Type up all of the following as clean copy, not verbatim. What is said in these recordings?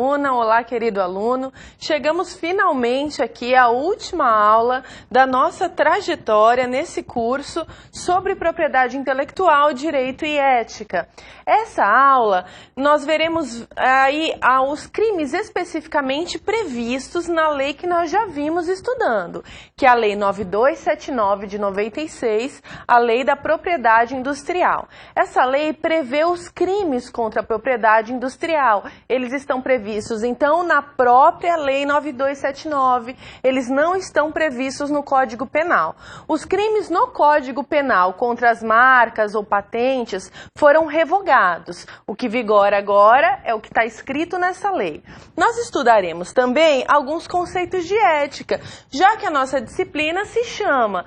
aluna, olá querido aluno. Chegamos finalmente aqui à última aula da nossa trajetória nesse curso sobre propriedade intelectual, direito e ética. Essa aula nós veremos aí os crimes especificamente previstos na lei que nós já vimos estudando, que é a Lei 9279 de 96, a Lei da Propriedade Industrial. Essa lei prevê os crimes contra a propriedade industrial. Eles estão previstos, então, na própria Lei 9279, eles não estão previstos no Código Penal. Os crimes no Código Penal contra as marcas ou patentes foram revogados. O que vigora agora é o que está escrito nessa lei. Nós estudaremos também alguns conceitos de ética, já que a nossa disciplina se chama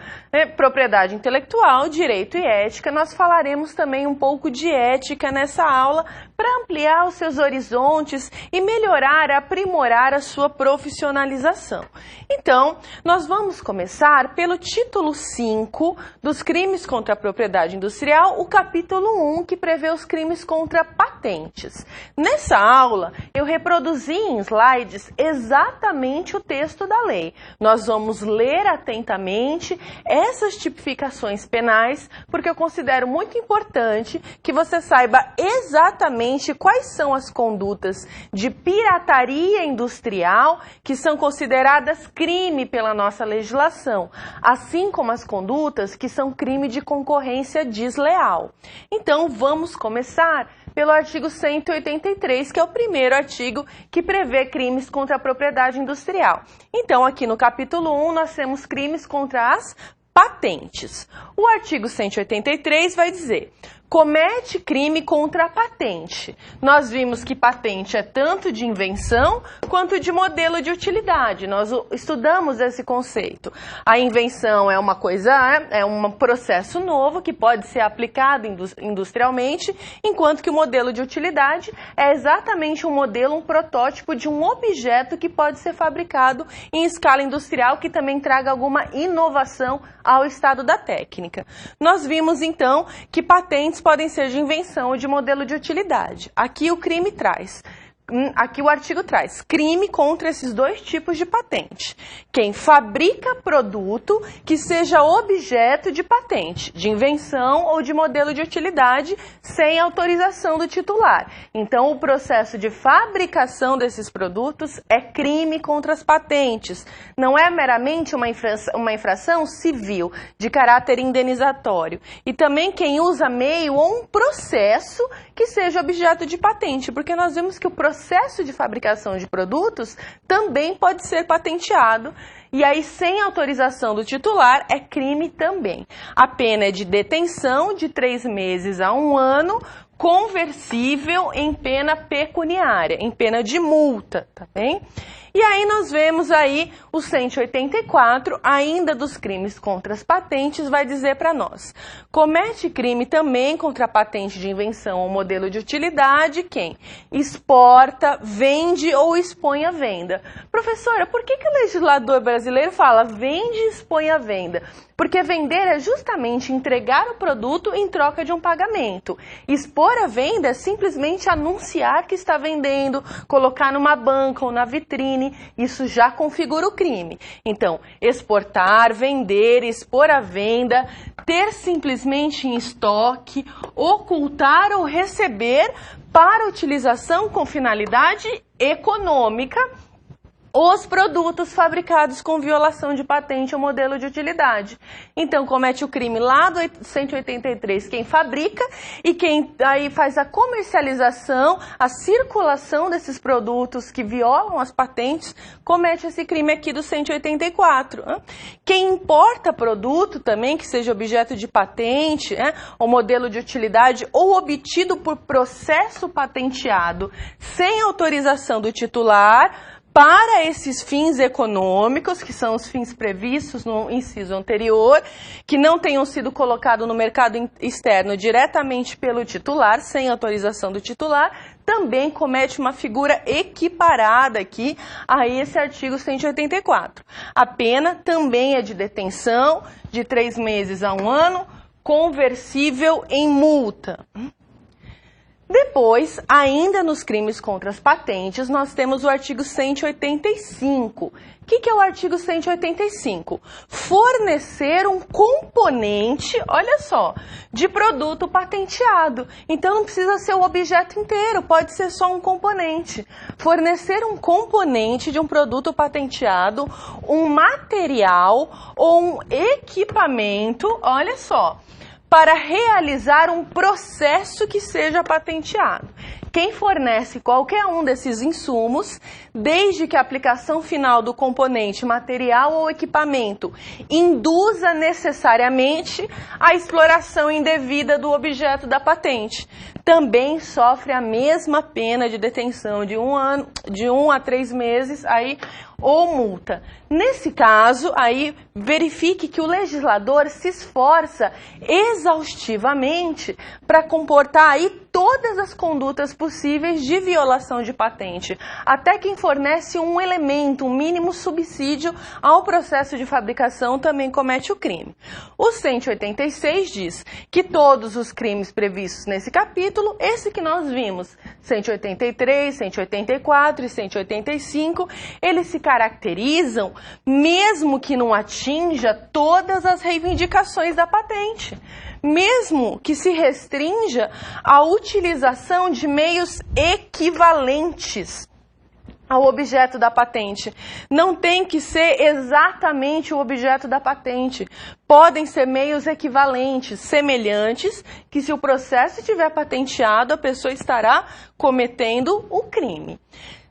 Propriedade Intelectual, Direito e Ética. Nós falaremos também um pouco de ética nessa aula para ampliar os seus horizontes e melhorar, aprimorar a sua profissionalização. Então, nós vamos começar pelo título 5 dos crimes contra a propriedade industrial, o capítulo 1, que prevê os crimes contra patentes. Nessa aula, eu reproduzi em slides exatamente o texto da lei. Nós vamos ler atentamente essas tipificações penais, porque eu considero muito importante que você saiba exatamente quais são as condutas de pirataria industrial que são consideradas crime pela nossa legislação, assim como as condutas que são crime de concorrência desleal. Então, vamos começar pelo artigo 183, que é o primeiro artigo que prevê crimes contra a propriedade industrial. Então, aqui no capítulo 1, nós temos crimes contra as patentes. O artigo 183 vai dizer: comete crime contra a patente. Nós vimos que patente é tanto de invenção quanto de modelo de utilidade. Nós estudamos esse conceito. A invenção é uma coisa, é um processo novo que pode ser aplicado industrialmente, enquanto que o modelo de utilidade é exatamente um modelo, um protótipo de um objeto que pode ser fabricado em escala industrial, que também traga alguma inovação ao estado da técnica. Nós vimos então que patentes podem ser de invenção ou de modelo de utilidade. Aqui o crime traz. Aqui o artigo traz crime contra esses dois tipos de patente. Quem fabrica produto que seja objeto de patente, de invenção ou de modelo de utilidade, sem autorização do titular. Então, o processo de fabricação desses produtos é crime contra as patentes. Não é meramente uma infração civil, de caráter indenizatório. E também quem usa meio ou um processo que seja objeto de patente, porque nós vimos que o processo de fabricação de produtos também pode ser patenteado, e aí sem autorização do titular é crime também. A pena é de detenção de 3 meses a 1 ano, conversível em pena pecuniária, em pena de multa, tá bem? E aí nós vemos aí o 184, ainda dos crimes contra as patentes, vai dizer para nós: comete crime também contra a patente de invenção ou modelo de utilidade quem exporta, vende ou expõe à venda. Professora, por que o legislador brasileiro fala vende e expõe à venda? Porque vender é justamente entregar o produto em troca de um pagamento. Expor à venda é simplesmente anunciar que está vendendo, colocar numa banca ou na vitrine. Isso já configura o crime. Então, exportar, vender, expor à venda, ter simplesmente em estoque, ocultar ou receber para utilização com finalidade econômica os produtos fabricados com violação de patente ou modelo de utilidade. Então, comete o crime lá do 183 quem fabrica, e quem aí faz a comercialização, a circulação desses produtos que violam as patentes, comete esse crime aqui do 184. Quem importa produto também que seja objeto de patente, ou modelo de utilidade, ou obtido por processo patenteado sem autorização do titular, para esses fins econômicos, que são os fins previstos no inciso anterior, que não tenham sido colocados no mercado externo diretamente pelo titular, sem autorização do titular, também comete uma figura equiparada aqui a esse artigo 184. A pena também é de detenção de 3 meses a 1 ano, conversível em multa. Depois, ainda nos crimes contra as patentes, nós temos o artigo 185. O que é o artigo 185? Fornecer um componente, olha só, de produto patenteado. Então não precisa ser o objeto inteiro, pode ser só um componente. Fornecer um componente de um produto patenteado, um material ou um equipamento, olha só, para realizar um processo que seja patenteado. Quem fornece qualquer um desses insumos, desde que a aplicação final do componente, material ou equipamento induza necessariamente a exploração indevida do objeto da patente, também sofre a mesma pena de detenção de 1 a 3 meses ou multa. Nesse caso, verifique que o legislador se esforça exaustivamente para comportar todas as condutas possíveis de violação de patente. Até quem fornece um elemento, um mínimo subsídio ao processo de fabricação também comete o crime. O 186 diz que todos os crimes previstos nesse capítulo, esse que nós vimos, 183, 184 e 185, eles se caracterizam mesmo que não atinja todas as reivindicações da patente, mesmo que se restrinja à utilização de meios equivalentes ao objeto da patente. Não tem que ser exatamente o objeto da patente. Podem ser meios equivalentes, semelhantes, que se o processo estiver patenteado, a pessoa estará cometendo o crime.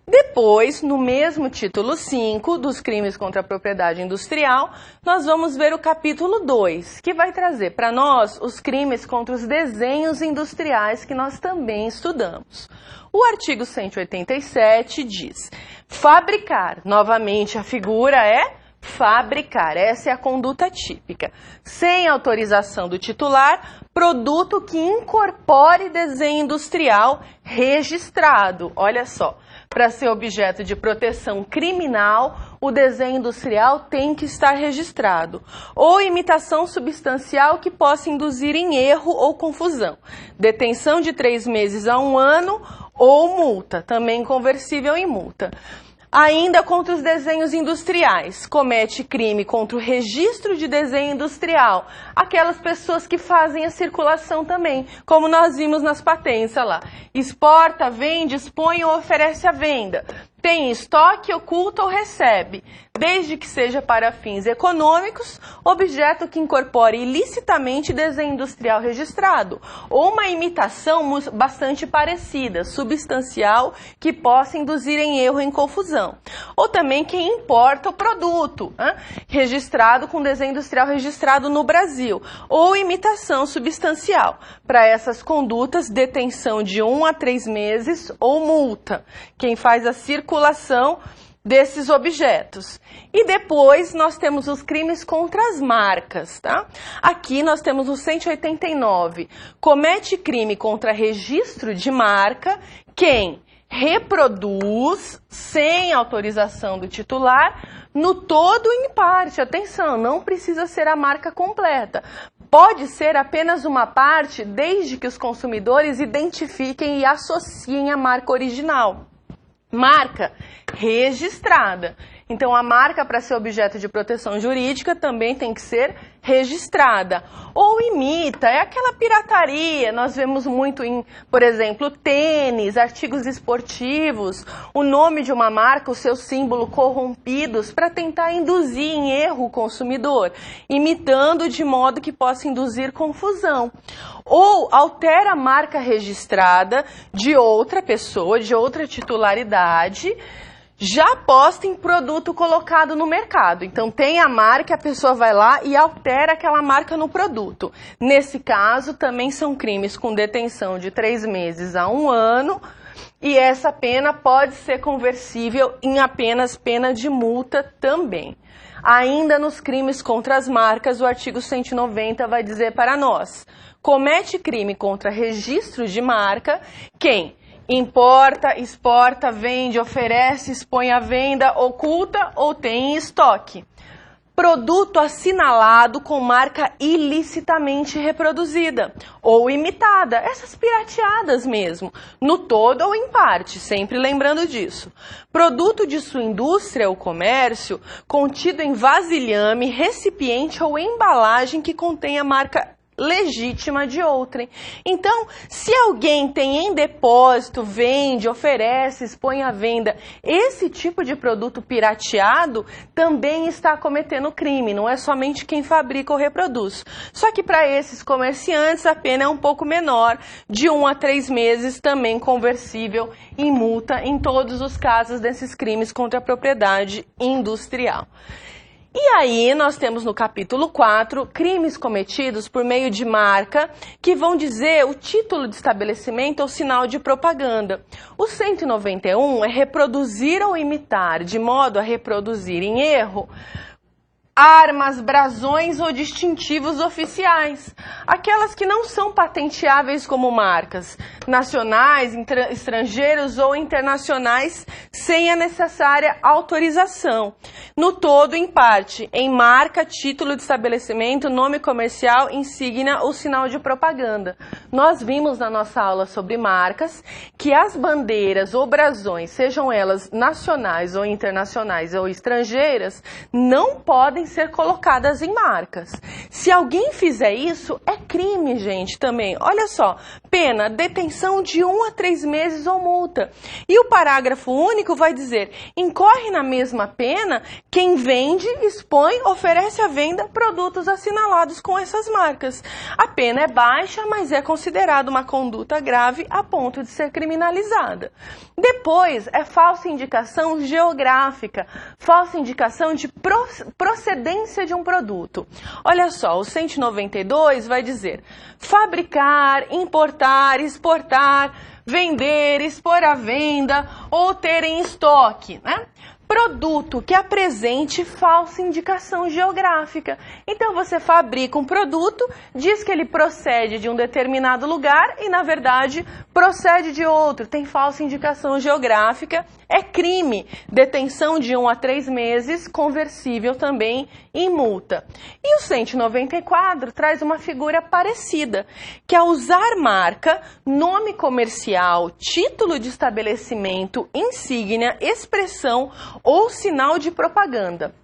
Depois, no mesmo título 5 dos crimes contra a propriedade industrial, nós vamos ver o capítulo 2, que vai trazer para nós os crimes contra os desenhos industriais que nós também estudamos. O artigo 187 diz: fabricar, novamente a figura é fabricar, essa é a conduta típica, sem autorização do titular, produto que incorpore desenho industrial registrado. Olha só, para ser objeto de proteção criminal, o desenho industrial tem que estar registrado. Ou imitação substancial que possa induzir em erro ou confusão. Detenção de 3 meses a 1 ano ou multa, também conversível em multa. Ainda contra os desenhos industriais, comete crime contra o registro de desenho industrial, aquelas pessoas que fazem a circulação também, como nós vimos nas patentes, olha lá, exporta, vende, expõe ou oferece à venda, tem estoque, oculta ou recebe, desde que seja para fins econômicos, objeto que incorpore ilicitamente desenho industrial registrado, ou uma imitação bastante parecida, substancial, que possa induzir em erro ou em confusão. Ou também quem importa o produto, registrado com desenho industrial registrado no Brasil, ou imitação substancial. Para essas condutas, detenção de 1 a 3 meses ou multa. Quem faz a circulação desses objetos. E depois nós temos os crimes contra as marcas, tá? Aqui nós temos o 189. Comete crime contra registro de marca quem reproduz, sem autorização do titular, no todo ou em parte. Atenção, não precisa ser a marca completa. Pode ser apenas uma parte, desde que os consumidores identifiquem e associem a marca original. Marca registrada. Então, a marca, para ser objeto de proteção jurídica, também tem que ser registrada. Ou imita, é aquela pirataria, nós vemos muito em, por exemplo, tênis, artigos esportivos, o nome de uma marca, o seu símbolo corrompidos, para tentar induzir em erro o consumidor, imitando de modo que possa induzir confusão. Ou altera a marca registrada de outra pessoa, de outra titularidade, já posta em produto colocado no mercado. Então tem a marca, a pessoa vai lá e altera aquela marca no produto. Nesse caso, também são crimes com detenção de 3 meses a 1 ano, e essa pena pode ser conversível em apenas pena de multa também. Ainda nos crimes contra as marcas, o artigo 190 vai dizer para nós: comete crime contra registro de marca quem importa, exporta, vende, oferece, expõe à venda, oculta ou tem em estoque produto assinalado com marca ilicitamente reproduzida ou imitada, essas pirateadas mesmo, no todo ou em parte, sempre lembrando disso. Produto de sua indústria ou comércio contido em vasilhame, recipiente ou embalagem que contenha marca legítima de outrem. Então, se alguém tem em depósito, vende, oferece, expõe à venda esse tipo de produto pirateado, também está cometendo crime, não é somente quem fabrica ou reproduz. Só que para esses comerciantes a pena é um pouco menor, de 1 a 3 meses, também conversível em multa em todos os casos desses crimes contra a propriedade industrial. E aí nós temos no capítulo 4 crimes cometidos por meio de marca que vão dizer o título de estabelecimento ou sinal de propaganda. O 191 é reproduzir ou imitar, de modo a reproduzir em erro, armas, brasões ou distintivos oficiais, aquelas que não são patenteáveis como marcas, nacionais, estrangeiros ou internacionais, sem a necessária autorização. No todo, em parte, em marca, título de estabelecimento, nome comercial, insígnia ou sinal de propaganda. Nós vimos na nossa aula sobre marcas que as bandeiras ou brasões, sejam elas nacionais ou internacionais ou estrangeiras, não podem ser colocadas em marcas. Se alguém fizer isso, é crime, gente, também. Olha só, pena, detenção de 1 a 3 meses ou multa. E o parágrafo único vai dizer, incorre na mesma pena quem vende, expõe, oferece à venda produtos assinalados com essas marcas. A pena é baixa, mas é considerada uma conduta grave a ponto de ser criminalizada. Depois, é falsa indicação geográfica, falsa indicação de procedência de um produto. Olha só, o 192 vai dizer fabricar, importar, exportar, vender, expor à venda ou ter em estoque, né? Produto que apresente falsa indicação geográfica. Então você fabrica um produto, diz que ele procede de um determinado lugar e na verdade procede de outro, tem falsa indicação geográfica, é crime, detenção de 1 a 3 meses, conversível também em multa. E o 194 traz uma figura parecida, que é usar marca, nome comercial, título de estabelecimento, insígnia, expressão ou sinal de propaganda.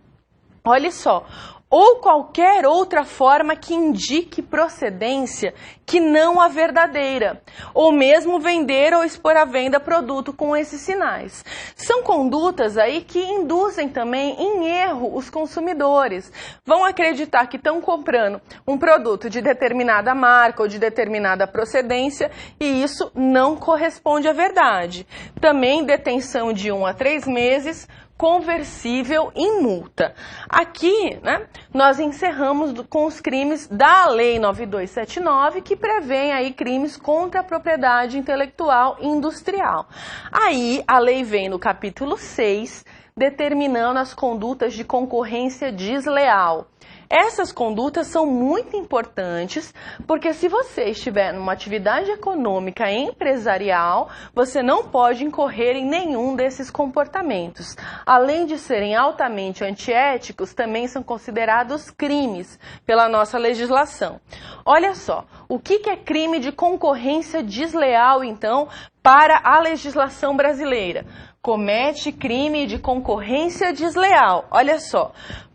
Olha só, ou qualquer outra forma que indique procedência que não a verdadeira, ou mesmo vender ou expor à venda produto com esses sinais. São condutas aí que induzem também em erro os consumidores. Vão acreditar que estão comprando um produto de determinada marca ou de determinada procedência e isso não corresponde à verdade. Também detenção de 1 a 3 meses, conversível em multa. Aqui, né, nós encerramos com os crimes da Lei 9279, que prevêem aí crimes contra a propriedade intelectual e industrial. Aí, a lei vem no capítulo 6, determinando as condutas de concorrência desleal. Essas condutas são muito importantes, porque se você estiver numa atividade econômica empresarial, você não pode incorrer em nenhum desses comportamentos. Além de serem altamente antiéticos, também são considerados crimes pela nossa legislação. Olha só, o que é crime de concorrência desleal, então, para a legislação brasileira? Comete crime de concorrência desleal. Olha só.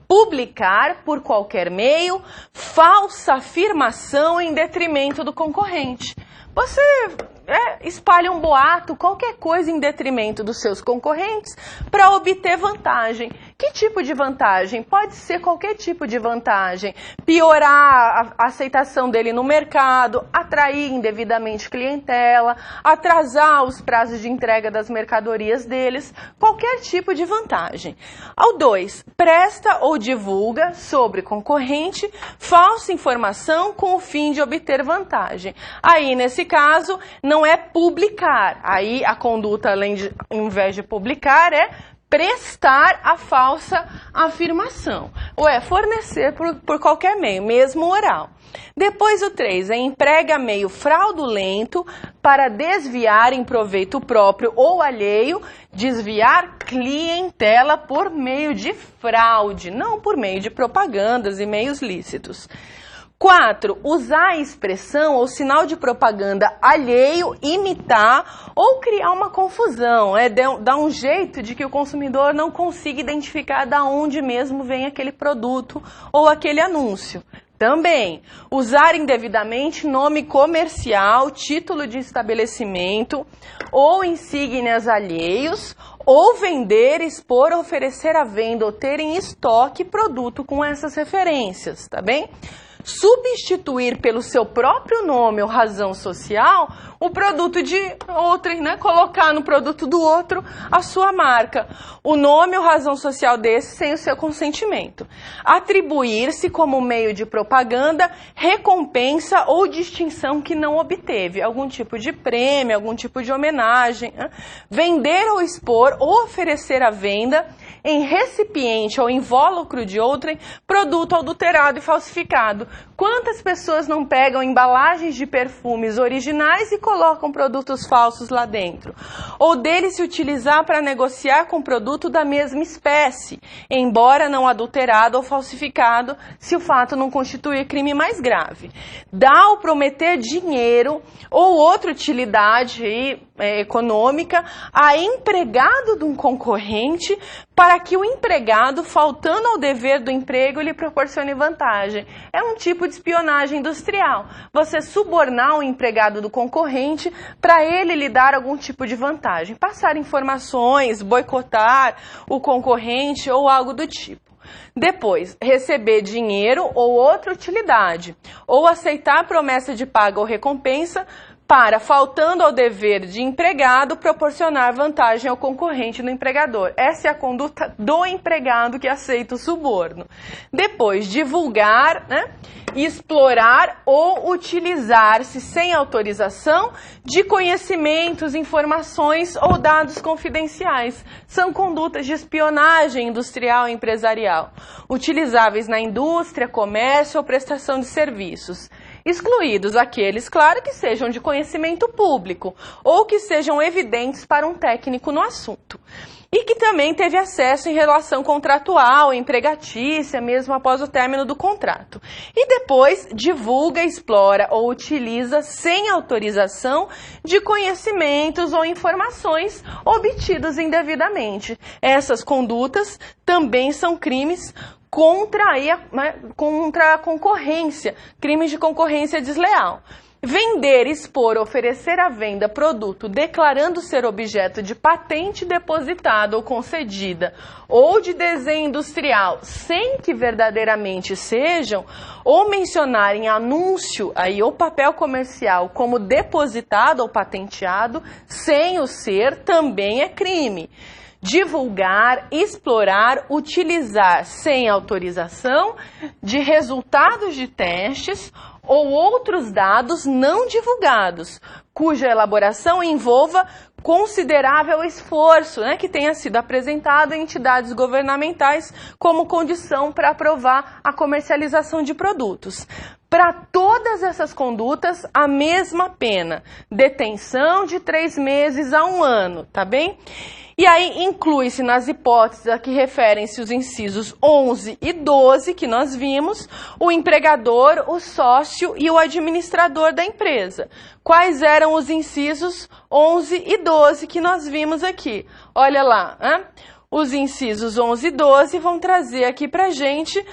Publicar por qualquer meio falsa afirmação em detrimento do concorrente. Você espalha um boato, qualquer coisa em detrimento dos seus concorrentes para obter vantagem. Que tipo de vantagem? Pode ser qualquer tipo de vantagem. Piorar a aceitação dele no mercado, atrair indevidamente clientela, atrasar os prazos de entrega das mercadorias deles, qualquer tipo de vantagem. Ao 2, presta ou divulga sobre concorrente falsa informação com o fim de obter vantagem. Aí, nesse caso, não é publicar. Aí a conduta, ao invés de publicar, é prestar a falsa afirmação, ou fornecer por qualquer meio, mesmo oral. Depois o 3 emprega meio fraudulento para desviar em proveito próprio ou alheio, desviar clientela por meio de fraude, não por meio de propagandas e meios lícitos. 4, usar a expressão ou sinal de propaganda alheio, imitar ou criar uma confusão, dar um jeito de que o consumidor não consiga identificar de onde mesmo vem aquele produto ou aquele anúncio. Também, usar indevidamente nome comercial, título de estabelecimento ou insígnias alheios, ou vender, expor, oferecer à venda ou ter em estoque produto com essas referências, tá bem? Substituir pelo seu próprio nome ou razão social o produto de outrem, né? Colocar no produto do outro a sua marca, o nome ou razão social desse sem o seu consentimento. Atribuir-se como meio de propaganda, recompensa ou distinção que não obteve, algum tipo de prêmio, algum tipo de homenagem. Né? Vender ou expor ou oferecer à venda em recipiente ou invólucro de outrem, produto adulterado e falsificado. Quantas pessoas não pegam embalagens de perfumes originais e colocam produtos falsos lá dentro? Ou dele se utilizar para negociar com produto da mesma espécie, embora não adulterado ou falsificado, se o fato não constituir crime mais grave. Dar ou prometer dinheiro ou outra utilidade econômica a empregado de um concorrente para que o empregado, faltando ao dever do emprego, lhe proporcione vantagem. É um tipo de espionagem industrial. Você subornar o empregado do concorrente para ele lhe dar algum tipo de vantagem. Passar informações, boicotar o concorrente ou algo do tipo. Depois, receber dinheiro ou outra utilidade, ou aceitar promessa de paga ou recompensa para, faltando ao dever de empregado, proporcionar vantagem ao concorrente do empregador. Essa é a conduta do empregado que aceita o suborno. Depois, divulgar, explorar ou utilizar-se sem autorização de conhecimentos, informações ou dados confidenciais. São condutas de espionagem industrial e empresarial, utilizáveis na indústria, comércio ou prestação de serviços. Excluídos aqueles, claro, que sejam de conhecimento público ou que sejam evidentes para um técnico no assunto. E que também teve acesso em relação contratual, empregatícia, mesmo após o término do contrato. E depois divulga, explora ou utiliza sem autorização de conhecimentos ou informações obtidos indevidamente. Essas condutas também são crimes contra a concorrência, crimes de concorrência desleal. Vender, expor, oferecer à venda produto declarando ser objeto de patente depositada ou concedida ou de desenho industrial sem que verdadeiramente sejam, ou mencionar em anúncio ou papel comercial como depositado ou patenteado sem o ser, também é crime. Divulgar, explorar, utilizar sem autorização de resultados de testes ou outros dados não divulgados, cuja elaboração envolva considerável esforço, que tenha sido apresentado a entidades governamentais como condição para aprovar a comercialização de produtos. Para todas essas condutas, a mesma pena, detenção de 3 meses a 1 ano, tá bem? E aí inclui-se nas hipóteses a que referem-se os incisos 11 e 12 que nós vimos, o empregador, o sócio e o administrador da empresa. Quais eram os incisos 11 e 12 que nós vimos aqui? Olha lá, os incisos 11 e 12 vão trazer aqui pra gente,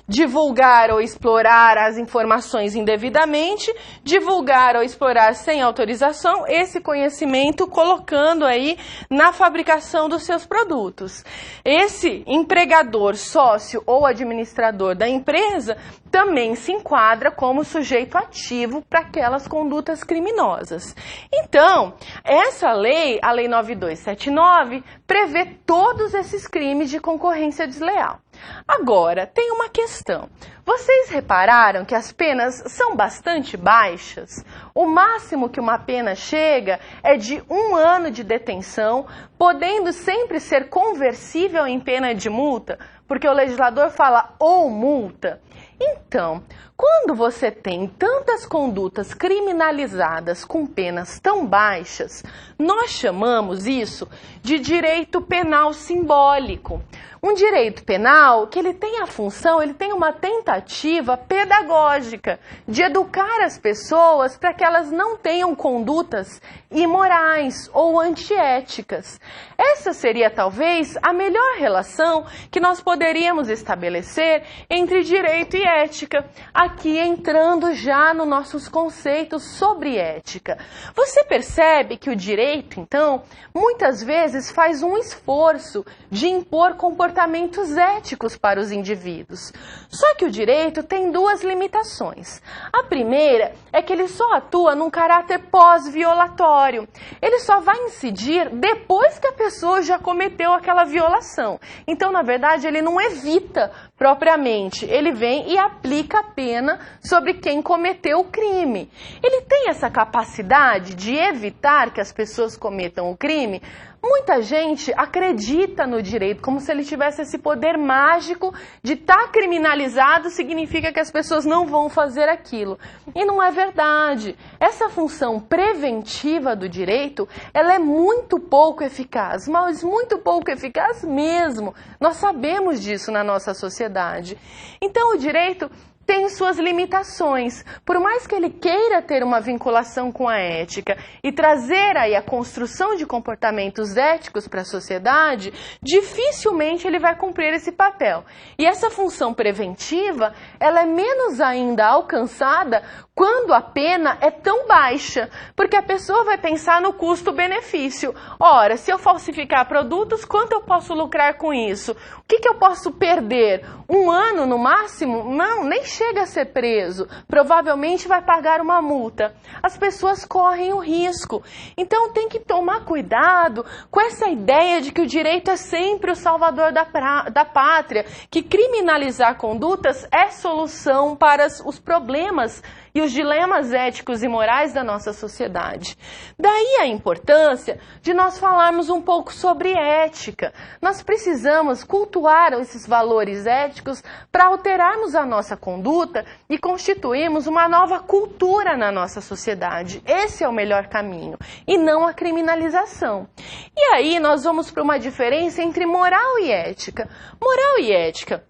divulgar ou explorar as informações indevidamente, divulgar ou explorar sem autorização esse conhecimento, colocando aí na fabricação dos seus produtos. Esse empregador, sócio ou administrador da empresa também se enquadra como sujeito ativo para aquelas condutas criminosas. Então, essa lei, a Lei 9279, prevê todos esses crimes de concorrência desleal. Agora, tem uma questão. Vocês repararam que as penas são bastante baixas? O máximo que uma pena chega é de 1 ano de detenção, podendo sempre ser conversível em pena de multa, porque o legislador fala ou multa. Então, quando você tem tantas condutas criminalizadas com penas tão baixas, nós chamamos isso de direito penal simbólico. Um direito penal que ele tem a função, ele tem uma tentativa pedagógica de educar as pessoas para que elas não tenham condutas imorais ou antiéticas. Essa seria talvez a melhor relação que nós poderíamos estabelecer entre direito e ética, aqui entrando já nos nossos conceitos sobre ética. Você percebe que o direito, então, muitas vezes faz um esforço de impor comportamentos éticos para os indivíduos. Só que o direito tem 2 limitações. A primeira é que ele só atua num caráter pós-violatório. Ele só vai incidir depois que a pessoa já cometeu aquela violação. Então, na verdade, ele não evita propriamente, ele vem e aplica a pena sobre quem cometeu o crime. Ele tem essa capacidade de evitar que as pessoas cometam o crime. Muita gente acredita no direito como se ele tivesse esse poder mágico de estar criminalizado significa que as pessoas não vão fazer aquilo. E não é verdade. Essa função preventiva do direito, ela é muito pouco eficaz, mas muito pouco eficaz mesmo. Nós sabemos disso na nossa sociedade. Então o direito tem suas limitações. Por mais que ele queira ter uma vinculação com a ética e trazer aí a construção de comportamentos éticos para a sociedade, dificilmente ele vai cumprir esse papel. E essa função preventiva, ela é menos ainda alcançada quando a pena é tão baixa, porque a pessoa vai pensar no custo-benefício. Ora, se eu falsificar produtos, quanto eu posso lucrar com isso? O que eu posso perder? 1 ano no máximo? Não, nem chega a ser preso. Provavelmente vai pagar uma multa. As pessoas correm o risco. Então tem que tomar cuidado com essa ideia de que o direito é sempre o salvador da pátria, que criminalizar condutas é solução para os problemas e os dilemas éticos e morais da nossa sociedade. Daí a importância de nós falarmos um pouco sobre ética. Nós precisamos cultuar esses valores éticos para alterarmos a nossa conduta e constituirmos uma nova cultura na nossa sociedade. Esse é o melhor caminho, e não a criminalização. E aí nós vamos para uma diferença entre moral e ética. Moral e ética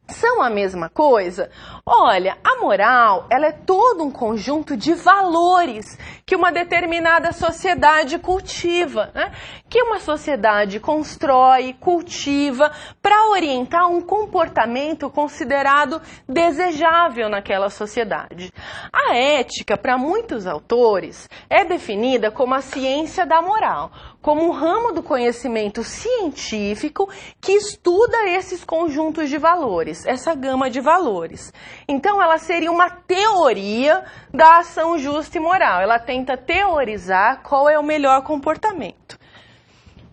são a mesma coisa? Olha, a moral, ela é todo um conjunto de valores que uma determinada sociedade cultiva, né? Que uma sociedade constrói, cultiva para orientar um comportamento considerado desejável naquela sociedade. A ética, para muitos autores, é definida como a ciência da moral, como um ramo do conhecimento científico que estuda esses conjuntos de valores, essa gama de valores. Então, ela seria uma teoria da ação justa e moral. Ela tenta teorizar qual é o melhor comportamento.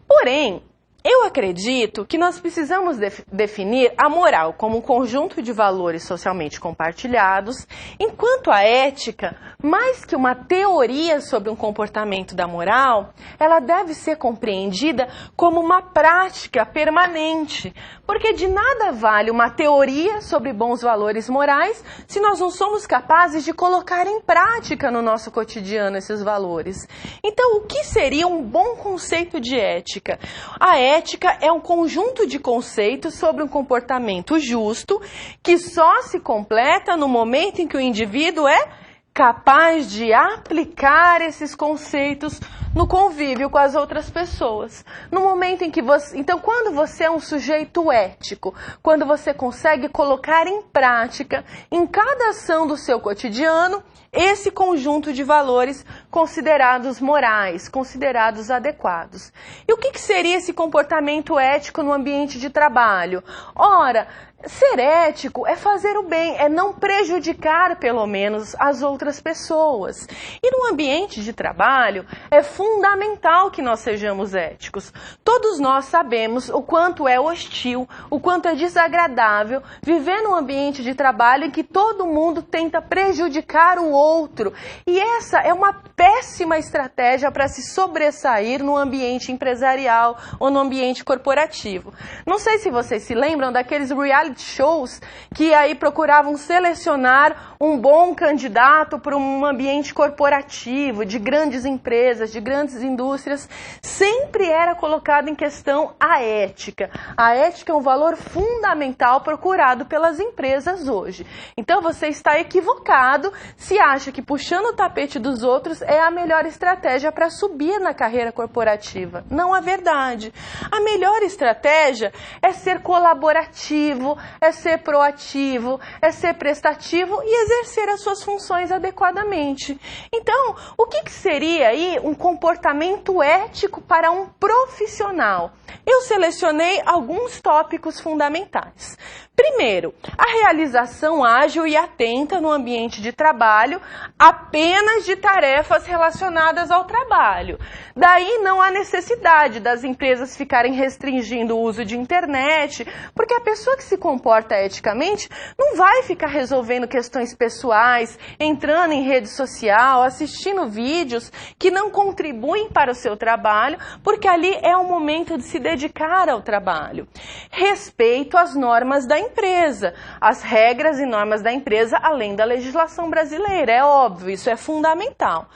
Porém, eu acredito que nós precisamos definir a moral como um conjunto de valores socialmente compartilhados, enquanto a ética, mais que uma teoria sobre um comportamento da moral, ela deve ser compreendida como uma prática permanente, porque de nada vale uma teoria sobre bons valores morais se nós não somos capazes de colocar em prática no nosso cotidiano esses valores. Então, o que seria um bom conceito de ética? A ética é um conjunto de conceitos sobre um comportamento justo que só se completa no momento em que o indivíduo é capaz de aplicar esses conceitos no convívio com as outras pessoas. No momento em que você... Então, quando você é um sujeito ético, quando você consegue colocar em prática, em cada ação do seu cotidiano, esse conjunto de valores considerados morais, considerados adequados. E o que seria esse comportamento ético no ambiente de trabalho? Ora, Ser ético é fazer o bem, é não prejudicar, pelo menos, as outras pessoas. E no ambiente de trabalho, é fundamental que nós sejamos éticos. Todos nós sabemos o quanto é hostil, o quanto é desagradável viver num ambiente de trabalho em que todo mundo tenta prejudicar o outro. E essa é uma péssima estratégia para se sobressair no ambiente empresarial ou no ambiente corporativo. Não sei se vocês se lembram daqueles reality shows que aí procuravam selecionar um bom candidato para um ambiente corporativo, de grandes empresas, de grandes indústrias. Sempre era colocado em questão a ética. A ética é um valor fundamental procurado pelas empresas hoje. Então você está equivocado se acha que puxando o tapete dos outros é a melhor estratégia para subir na carreira corporativa. Não é verdade. A melhor estratégia é ser colaborativo, é ser proativo, é ser prestativo e exercer as suas funções adequadamente. Então, o que seria aí um comportamento ético para um profissional? Eu selecionei alguns tópicos fundamentais. Primeiro, a realização ágil e atenta no ambiente de trabalho apenas de tarefas relacionadas ao trabalho. Daí não há necessidade das empresas ficarem restringindo o uso de internet, porque a pessoa que se comporta eticamente não vai ficar resolvendo questões pessoais, entrando em rede social, assistindo vídeos que não contribuem para o seu trabalho, porque ali é o momento de se dedicar ao trabalho. Respeito às normas da empresa, as regras e normas da empresa, além da legislação brasileira, é óbvio, isso é fundamental.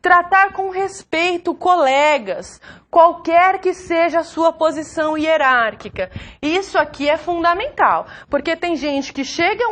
Tratar com respeito colegas, qualquer que seja a sua posição hierárquica. Isso aqui é fundamental, porque tem gente que chega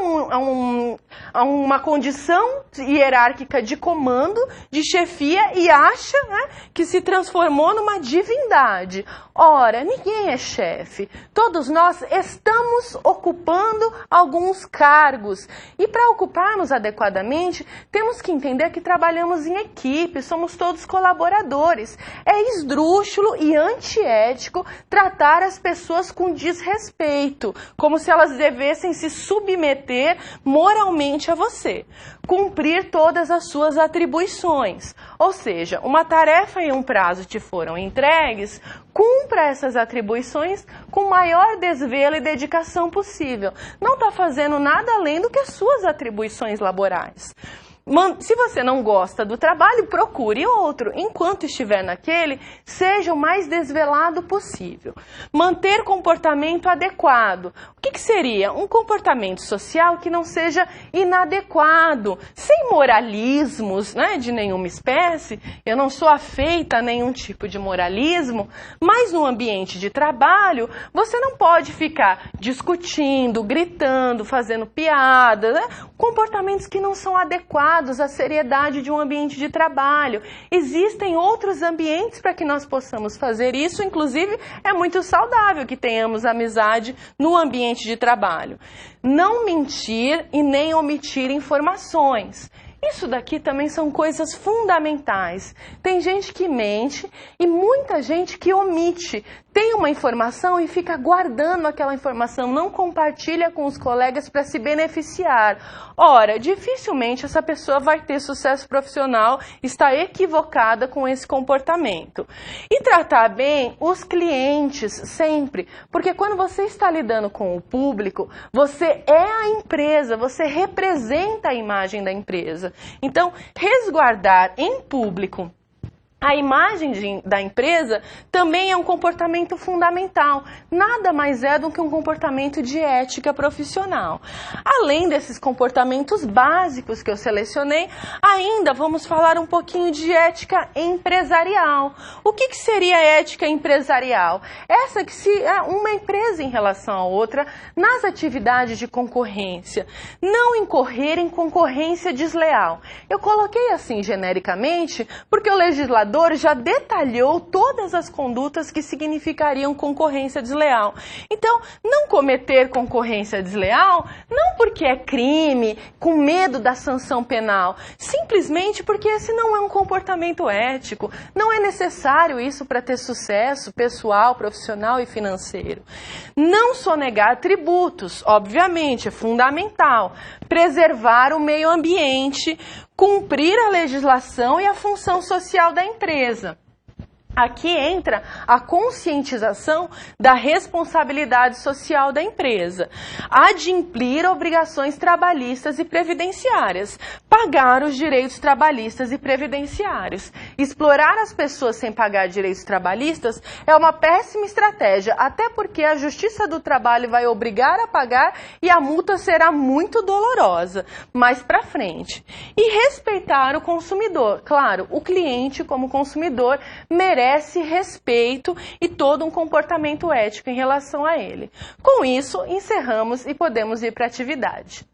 a uma condição hierárquica de comando, de chefia e acha, né, que se transformou numa divindade. Ora, ninguém é chefe. Todos nós estamos ocupando alguns cargos. E para ocuparmos adequadamente, temos que entender que trabalhamos em equipe, somos todos colaboradores. É esdrúxulo e antiético tratar as pessoas com desrespeito, como se elas devessem se submeter moralmente a você. Cumprir todas as suas atribuições. Ou seja, uma tarefa e um prazo te foram entregues, cumpra essas atribuições com o maior desvelo e dedicação possível. Não está fazendo nada além do que as suas atribuições laborais. Se você não gosta do trabalho, procure outro. Enquanto estiver naquele, seja o mais desvelado possível. Manter comportamento adequado. O que seria? Um comportamento social que não seja inadequado, sem moralismos, né, de nenhuma espécie. Eu não sou afeita a nenhum tipo de moralismo, mas no ambiente de trabalho, você não pode ficar discutindo, gritando, fazendo piada, né? Comportamentos que não são adequados à seriedade de um ambiente de trabalho. Existem outros ambientes para que nós possamos fazer isso, inclusive é muito saudável que tenhamos amizade no ambiente de trabalho. Não mentir e nem omitir informações. Isso daqui também são coisas fundamentais. Tem gente que mente e muita gente que omite. Tem uma informação e fica guardando aquela informação, não compartilha com os colegas para se beneficiar. Ora, dificilmente essa pessoa vai ter sucesso profissional, está equivocada com esse comportamento. E tratar bem os clientes sempre, porque quando você está lidando com o público, você é a empresa, você representa a imagem da empresa. Então, resguardar em público a imagem da empresa também é um comportamento fundamental. Nada mais é do que um comportamento de ética profissional. Além desses comportamentos básicos que eu selecionei, ainda vamos falar um pouquinho de ética empresarial. O que seria ética empresarial? Essa que se é uma empresa em relação a outra nas atividades de concorrência. Não incorrer em concorrência desleal. Eu coloquei assim genericamente porque o legislador legislador já detalhou todas as condutas que significariam concorrência desleal. Então, não cometer concorrência desleal, não porque é crime, com medo da sanção penal, simplesmente porque esse não é um comportamento ético, não é necessário isso para ter sucesso pessoal, profissional e financeiro. Não sonegar tributos, obviamente, é fundamental. Preservar o meio ambiente, cumprir a legislação e a função social da empresa. Aqui entra a conscientização da responsabilidade social da empresa, adimplir obrigações trabalhistas e previdenciárias, pagar os direitos trabalhistas e previdenciários. Explorar as pessoas sem pagar direitos trabalhistas é uma péssima estratégia, até porque a Justiça do Trabalho vai obrigar a pagar e a multa será muito dolorosa mais para frente. E respeitar o consumidor. Claro, o cliente como consumidor merece respeito e todo um comportamento ético em relação a ele. Com isso, encerramos e podemos ir para a atividade.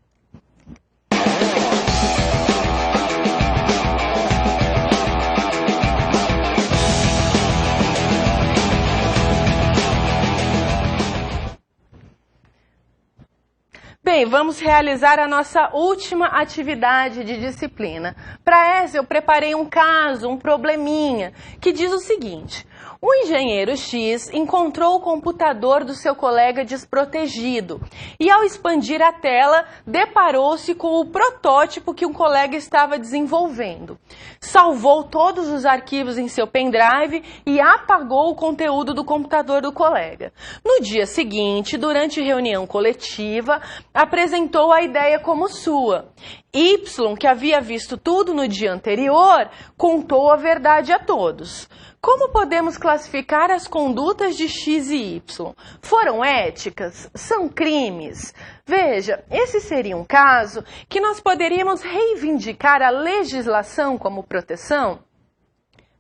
Bem, vamos realizar a nossa última atividade de disciplina. Para essa eu preparei um caso, um probleminha, que diz o seguinte: o engenheiro X encontrou o computador do seu colega desprotegido e, ao expandir a tela, deparou-se com o protótipo que um colega estava desenvolvendo. Salvou todos os arquivos em seu pendrive e apagou o conteúdo do computador do colega. No dia seguinte, durante reunião coletiva, apresentou a ideia como sua. Y, que havia visto tudo no dia anterior, contou a verdade a todos. Como podemos classificar as condutas de X e Y? Foram éticas? São crimes? Veja, esse seria um caso que nós poderíamos reivindicar a legislação como proteção?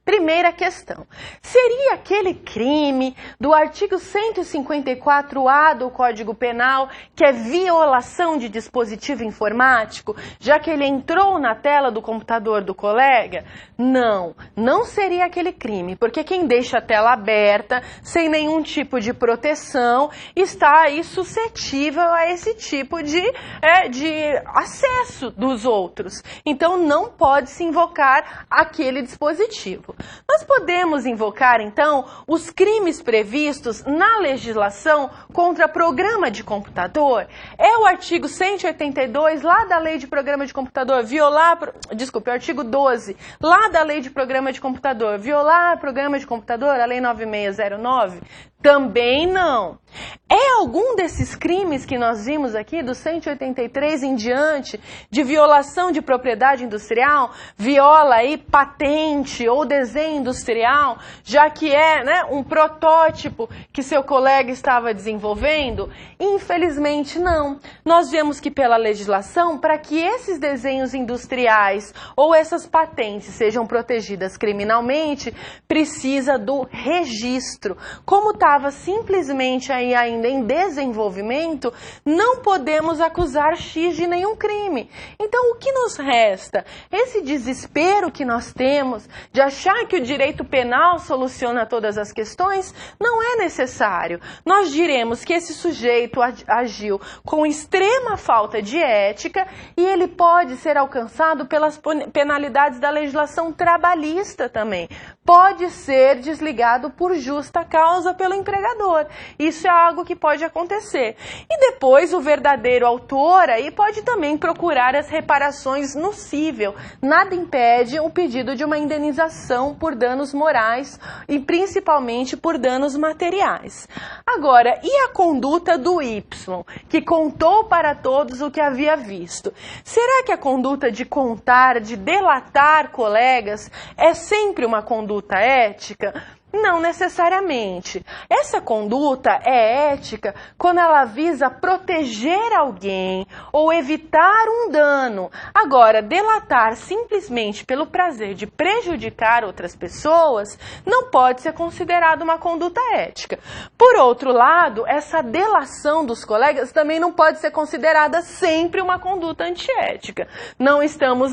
Primeira questão, seria aquele crime do artigo 154A do Código Penal, que é violação de dispositivo informático, já que ele entrou na tela do computador do colega? Não, não seria aquele crime, porque quem deixa a tela aberta, sem nenhum tipo de proteção, está aí suscetível a esse tipo de acesso dos outros. Então, não pode se invocar aquele dispositivo. Nós podemos invocar, então, os crimes previstos na legislação contra programa de computador. É o artigo 182, lá da Lei de Programa de Computador, o artigo 12, lá da Lei de Programa de Computador, violar programa de computador, a Lei 9609? Também não. É algum desses crimes que nós vimos aqui, do 183 em diante, de violação de propriedade industrial, viola aí patente ou desenho industrial, já que é um protótipo que seu colega estava desenvolvendo? Infelizmente não. Nós vemos que pela legislação, para que esses desenhos industriais ou essas patentes sejam protegidas criminalmente, precisa do registro. Como estava simplesmente aí ainda em desenvolvimento, não podemos acusar X de nenhum crime. Então, o que nos resta? Esse desespero que nós temos de achar que o direito penal soluciona todas as questões, não é necessário. Nós diremos que esse sujeito agiu com extrema falta de ética e ele pode ser alcançado pelas penalidades da legislação trabalhista também. Pode ser desligado por justa causa pelo empregador. Isso é algo que pode acontecer. E depois o verdadeiro autor aí pode também procurar as reparações no cível. Nada impede o pedido de uma indenização por danos morais e principalmente por danos materiais. Agora, e a conduta do Y, que contou para todos o que havia visto? Será que a conduta de contar, de delatar colegas, é sempre uma conduta ética? Não necessariamente. Essa conduta é ética quando ela visa proteger alguém ou evitar um dano. Agora, delatar simplesmente pelo prazer de prejudicar outras pessoas não pode ser considerado uma conduta ética. Por outro lado, essa delação dos colegas também não pode ser considerada sempre uma conduta antiética. Não estamos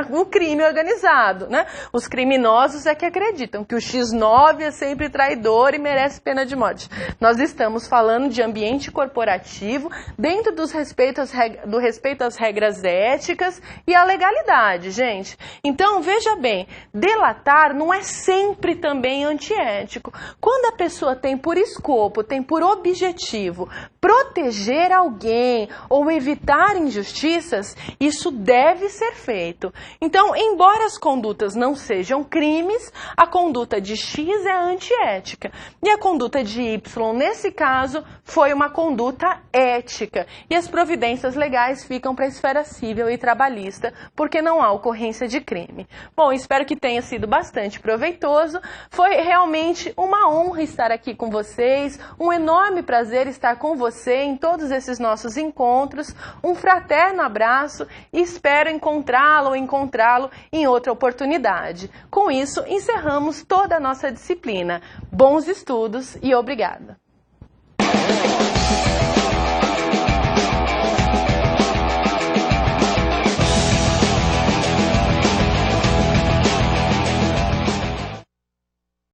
no crime organizado, né? Os criminosos é que acreditam que o X9 é sempre traidor e merece pena de morte. Nós estamos falando de ambiente corporativo dentro do respeito às regras éticas e à legalidade, gente. Então, veja bem, delatar não é sempre também antiético. Quando a pessoa tem por escopo, tem por objetivo proteger alguém ou evitar injustiças, isso deve ser feito. Então, embora as condutas não sejam crimes, a conduta de X é antiética. E a conduta de Y, nesse caso, foi uma conduta ética. E as providências legais ficam para a esfera civil e trabalhista, porque não há ocorrência de crime. Bom, espero que tenha sido bastante proveitoso. Foi realmente uma honra estar aqui com vocês, um enorme prazer estar com você em todos esses nossos encontros. Um fraterno abraço e espero encontrá-lo ou encontrá-lo em outra oportunidade. Com isso, encerramos toda a nossa disciplina. Bons estudos e obrigada!